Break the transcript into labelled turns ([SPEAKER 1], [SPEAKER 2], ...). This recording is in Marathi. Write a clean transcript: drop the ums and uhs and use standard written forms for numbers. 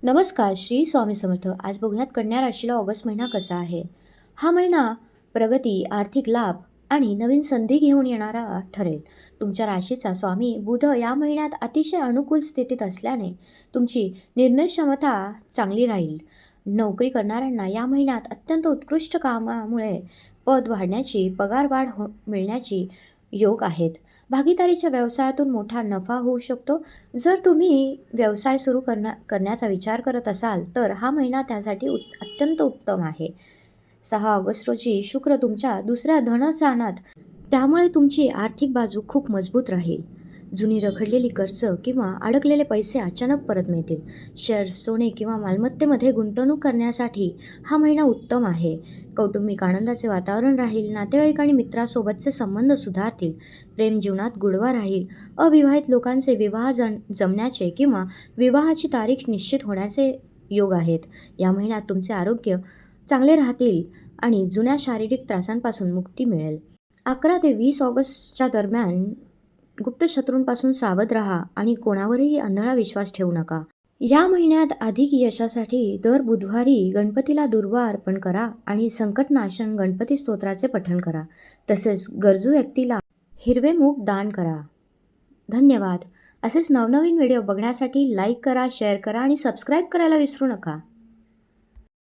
[SPEAKER 1] नमस्कार, श्री स्वामी समर्थ. आज बघूयात कन्या राशीला ऑगस्ट महिना कसा आहे. हा महिना प्रगती, आर्थिक लाभ आणि नवीन संधी घेऊन येणारा ठरेल. तुमच्या राशीचा स्वामी बुध या महिन्यात अतिशय अनुकूल स्थितीत असल्याने तुमची निर्णय क्षमता चांगली राहील. नोकरी करणाऱ्यांना या महिन्यात अत्यंत उत्कृष्ट कामामुळे पद वाढण्याची, पगारवाढ मिळण्याची योग आहेत. भागीदारीच्या व्यवसायातून मोठा नफा होऊ शकतो. जर तुम्ही व्यवसाय सुरू करण्याचा विचार करत असाल तर हा महिना त्यासाठी अत्यंत उत्तम आहे. 6 ऑगस्ट रोजी शुक्र तुमच्या दुसऱ्या धनस्थानात, त्यामुळे तुमची आर्थिक बाजू खूप मजबूत राहील. जुनी रखडलेली कर्ज किंवा अडकलेले पैसे अचानक परत मिळतील. शेअर्स, सोने किंवा मालमत्तेमध्ये गुंतवणूक करण्यासाठी हा महिना उत्तम आहे. कौटुंबिक आनंदाचे वातावरण राहील. नातेवाईक आणि मित्रासोबतचे संबंध सुधारतील. प्रेम जीवनात गोडवा राहील. अविवाहित लोकांचे विवाह जमण्याचे किंवा विवाहाची तारीख निश्चित होण्याचे योग आहेत. या महिन्यात तुमचे आरोग्य चांगले राहतील आणि जुन्या शारीरिक त्रासांपासून मुक्ती मिळेल. 11 ते 20 ऑगस्टच्या दरम्यान गुप्त शत्रूंपासून सावध राहा आणि कोणावरही आंधळा विश्वास ठेवू नका. या महिन्यात अधिक यशासाठी दर बुधवारी गणपतीला दुर्वा अर्पण करा आणि संकटनाशन गणपती स्तोत्राचे पठण करा. तसेच गरजू व्यक्तीला हिरवे मूग दान करा. धन्यवाद. असेच नवनवीन व्हिडिओ बघण्यासाठी लाईक करा, शेअर करा आणि सबस्क्राईब करायला विसरू नका.